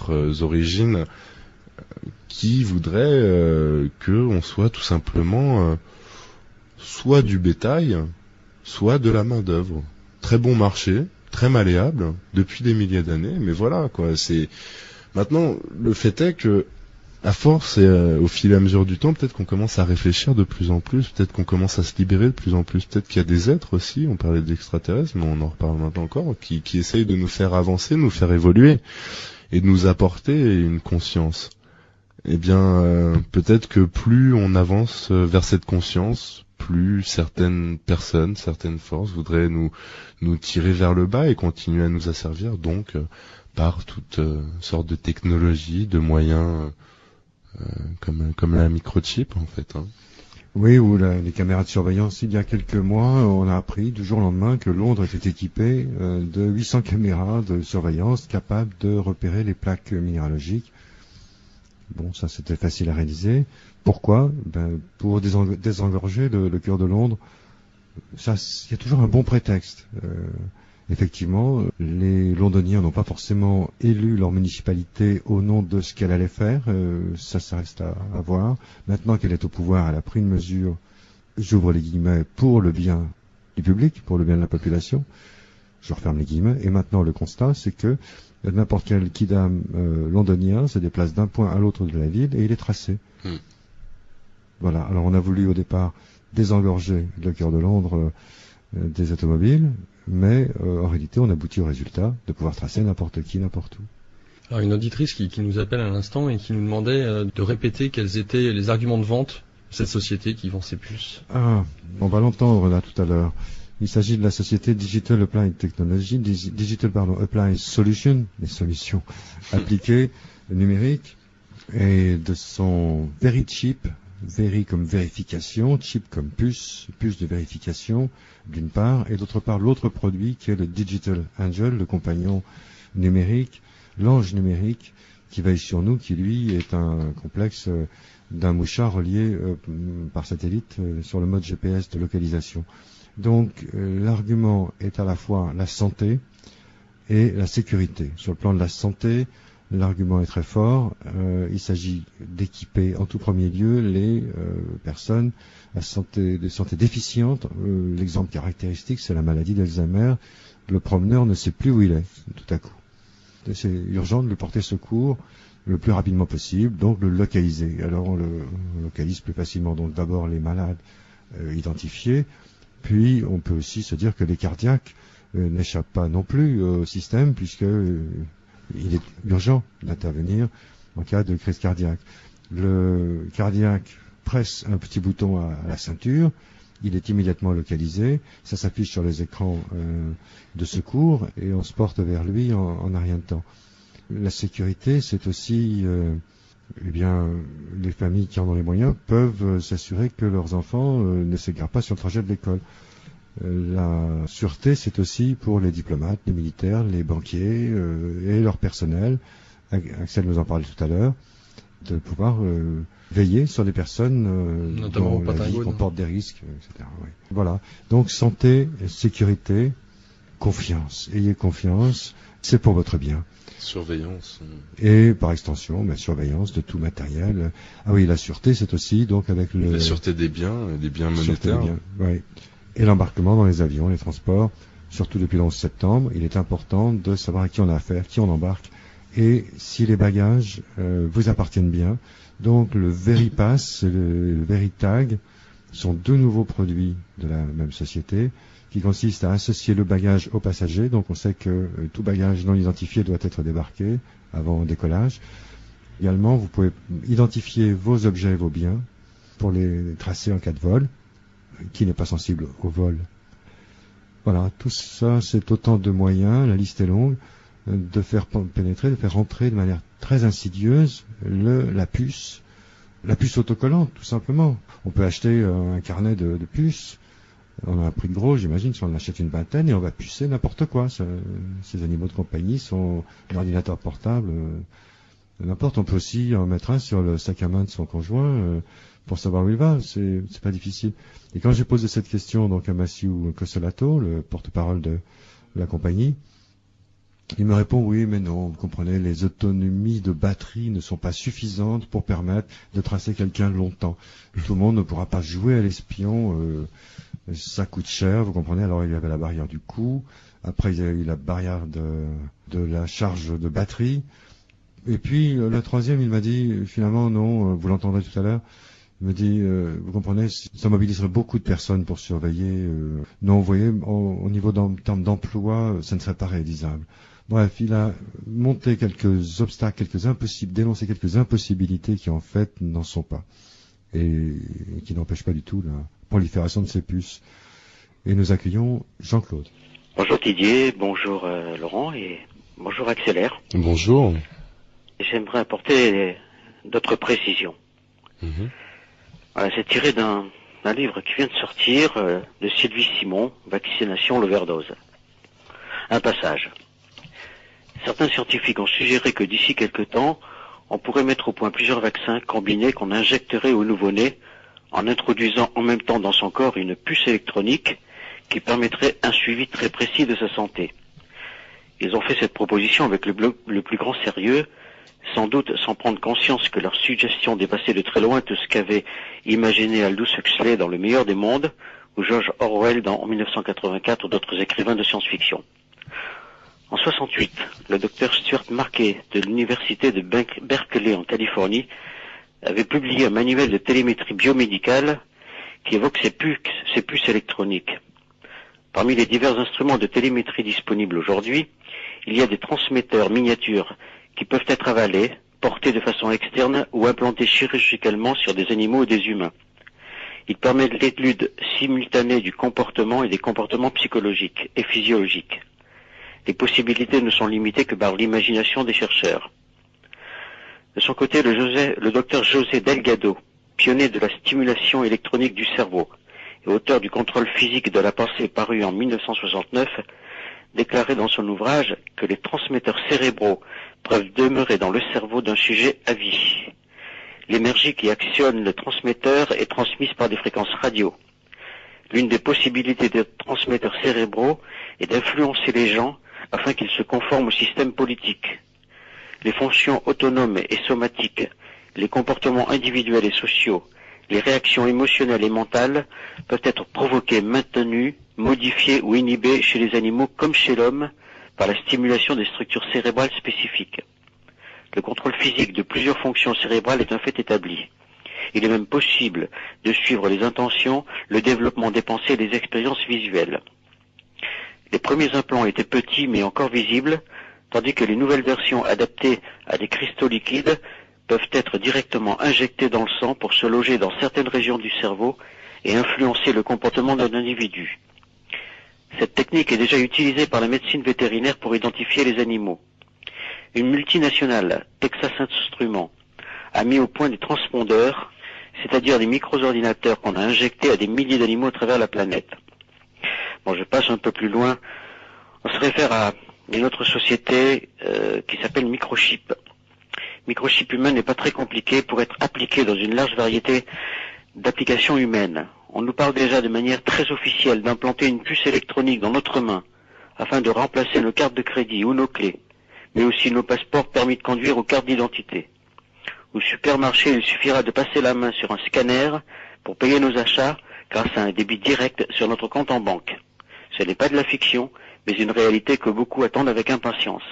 d'autres origines qui voudraient qu'on soit tout simplement soit du bétail, soit de la main-d'œuvre. Très bon marché, très malléable, depuis des milliers d'années, mais voilà, quoi. Maintenant, le fait est que, à force et au fil et à mesure du temps, peut-être qu'on commence à réfléchir de plus en plus, peut-être qu'on commence à se libérer de plus en plus, peut-être qu'il y a des êtres aussi, on parlait d'extraterrestres, mais on en reparle maintenant encore, qui essayent de nous faire avancer, nous faire évoluer, et de nous apporter une conscience. Eh bien, peut-être que plus on avance vers cette conscience, plus certaines personnes, certaines forces voudraient nous tirer vers le bas et continuer à nous asservir, donc par toutes sortes de technologies, de moyens comme la microchip en fait. Hein. Oui, ou les caméras de surveillance. Il y a quelques mois, on a appris du jour au lendemain que Londres était équipé de 800 caméras de surveillance capables de repérer les plaques minéralogiques. Bon, ça c'était facile à réaliser. Pourquoi ? Pour désengorger le cœur de Londres. Ça, il y a toujours un bon prétexte. Effectivement, les Londoniens n'ont pas forcément élu leur municipalité au nom de ce qu'elle allait faire. Ça reste à voir. Maintenant qu'elle est au pouvoir, elle a pris une mesure, j'ouvre les guillemets, pour le bien du public, pour le bien de la population. Je referme les guillemets. Et maintenant, le constat, c'est que n'importe quel kidam londonien se déplace d'un point à l'autre de la ville et il est tracé. Voilà. Alors, on a voulu au départ désengorger le cœur de Londres des automobiles, mais en réalité, on aboutit au résultat de pouvoir tracer n'importe qui, n'importe où. Alors, une auditrice qui nous appelle à l'instant et qui nous demandait de répéter quels étaient les arguments de vente de cette société qui vend ces puces. Ah, on va l'entendre là tout à l'heure. Il s'agit de la société Digital Applied Technology, Applied Solution, les solutions appliquées numériques, et de son VeriChip, Veri comme vérification, chip comme puce de vérification, d'une part, et d'autre part l'autre produit qui est le Digital Angel, le compagnon numérique, l'ange numérique qui veille sur nous, qui lui est un complexe d'un mouchard relié par satellite sur le mode GPS de localisation. Donc l'argument est à la fois la santé et la sécurité. Sur le plan de la santé, l'argument est très fort. Il s'agit d'équiper en tout premier lieu les personnes de santé déficiente. L'exemple caractéristique, c'est la maladie d'Alzheimer. Le promeneur ne sait plus où il est, tout à coup. C'est urgent de lui porter secours le plus rapidement possible, donc de le localiser. Alors on le localise plus facilement, donc d'abord les malades identifiés, puis on peut aussi se dire que les cardiaques n'échappent pas non plus au système, puisque il est urgent d'intervenir en cas de crise cardiaque. Le cardiaque presse un petit bouton à la ceinture, il est immédiatement localisé, ça s'affiche sur les écrans de secours et on se porte vers lui en un rien de temps. La sécurité, c'est aussi, les familles qui en ont les moyens peuvent s'assurer que leurs enfants ne s'égarent pas sur le trajet de l'école. La sûreté, c'est aussi pour les diplomates, les militaires, les banquiers et leur personnel. Axel nous en parlait tout à l'heure, de pouvoir veiller sur les personnes notamment dont la vie comporte des risques, etc. Oui. Voilà. Donc santé, sécurité, confiance. Ayez confiance, c'est pour votre bien. Surveillance. Et par extension, surveillance de tout matériel. Ah oui, la sûreté, c'est aussi donc avec la sûreté des biens monétaires. Oui. Et l'embarquement dans les avions, les transports, surtout depuis le 11 septembre, il est important de savoir à qui on a affaire, qui on embarque, et si les bagages vous appartiennent bien. Donc le VeriPass et le VeriTag sont deux nouveaux produits de la même société qui consistent à associer le bagage au passager. Donc on sait que tout bagage non identifié doit être débarqué avant décollage. Également, vous pouvez identifier vos objets et vos biens pour les tracer en cas de vol. Qui n'est pas sensible au vol. Voilà, tout ça, c'est autant de moyens, la liste est longue, de faire pénétrer, de faire rentrer de manière très insidieuse la puce autocollante, tout simplement. On peut acheter un carnet de puces, on a un prix de gros, j'imagine, si on en achète une vingtaine, et on va pucer n'importe quoi. Ces animaux de compagnie sont un ordinateur portable, n'importe. On peut aussi en mettre un sur le sac à main de son conjoint, pour savoir où il va, c'est pas difficile. Et quand j'ai posé cette question donc à Matthew Cosolato, le porte-parole de la compagnie, Il me répond oui, mais non, vous comprenez, les autonomies de batterie ne sont pas suffisantes pour permettre de tracer quelqu'un longtemps. Tout le monde ne pourra pas jouer à l'espion, ça coûte cher, vous comprenez. Alors il y avait la barrière du coût, après il y a eu la barrière de la charge de batterie, et puis le troisième il m'a dit finalement non, vous l'entendrez tout à l'heure, il me dit vous comprenez, ça mobiliserait beaucoup de personnes pour surveiller, non vous voyez, au niveau en termes d'emploi, ça ne serait pas réalisable. Bref, il a monté quelques obstacles, dénoncé quelques impossibilités qui en fait n'en sont pas. Et qui n'empêchent pas du tout la prolifération de ces puces. Et nous accueillons Jean-Claude. Bonjour Didier, bonjour Laurent et bonjour Axelaire. Bonjour. J'aimerais apporter d'autres précisions. Voilà, c'est tiré d'un livre qui vient de sortir de Sylvie Simon, Vaccination, l'overdose. Un passage. Certains scientifiques ont suggéré que d'ici quelque temps, on pourrait mettre au point plusieurs vaccins combinés qu'on injecterait au nouveau-né en introduisant en même temps dans son corps une puce électronique qui permettrait un suivi très précis de sa santé. Ils ont fait cette proposition avec le plus grand sérieux, sans doute sans prendre conscience que leur suggestion dépassait de très loin tout ce qu'avait imaginé Aldous Huxley dans Le meilleur des mondes ou George Orwell dans 1984 ou d'autres écrivains de science-fiction. En 68, le docteur Stuart Markey de l'université de Berkeley en Californie avait publié un manuel de télémétrie biomédicale qui évoque ces puces électroniques. Parmi les divers instruments de télémétrie disponibles aujourd'hui, il y a des transmetteurs miniatures qui peuvent être avalés, portés de façon externe ou implantés chirurgicalement sur des animaux ou des humains. Il permet l'étude simultanée du comportement et des comportements psychologiques et physiologiques. Les possibilités ne sont limitées que par l'imagination des chercheurs. De son côté, le docteur José Delgado, pionnier de la stimulation électronique du cerveau et auteur du contrôle physique de la pensée paru en 1969, déclarait dans son ouvrage que les transmetteurs cérébraux peuvent demeurer dans le cerveau d'un sujet à vie. L'énergie qui actionne le transmetteur est transmise par des fréquences radio. L'une des possibilités des transmetteurs cérébraux est d'influencer les gens afin qu'ils se conforment au système politique. Les fonctions autonomes et somatiques, les comportements individuels et sociaux, les réactions émotionnelles et mentales peuvent être provoquées, maintenues, modifiées ou inhibées chez les animaux comme chez l'homme par la stimulation des structures cérébrales spécifiques. Le contrôle physique de plusieurs fonctions cérébrales est un fait établi. Il est même possible de suivre les intentions, le développement des pensées et des expériences visuelles. Les premiers implants étaient petits mais encore visibles, tandis que les nouvelles versions adaptées à des cristaux liquides peuvent être directement injectés dans le sang pour se loger dans certaines régions du cerveau et influencer le comportement d'un individu. Cette technique est déjà utilisée par la médecine vétérinaire pour identifier les animaux. Une multinationale, Texas Instruments, a mis au point des transpondeurs, c'est-à-dire des micro-ordinateurs qu'on a injectés à des milliers d'animaux à travers la planète. Bon, je passe un peu plus loin. On se réfère à une autre société qui s'appelle Microchip. Microchip humain n'est pas très compliqué pour être appliqué dans une large variété d'applications humaines. On nous parle déjà de manière très officielle d'implanter une puce électronique dans notre main afin de remplacer nos cartes de crédit ou nos clés, mais aussi nos passeports, permis de conduire ou cartes d'identité. Au supermarché, il suffira de passer la main sur un scanner pour payer nos achats grâce à un débit direct sur notre compte en banque. Ce n'est pas de la fiction, mais une réalité que beaucoup attendent avec impatience.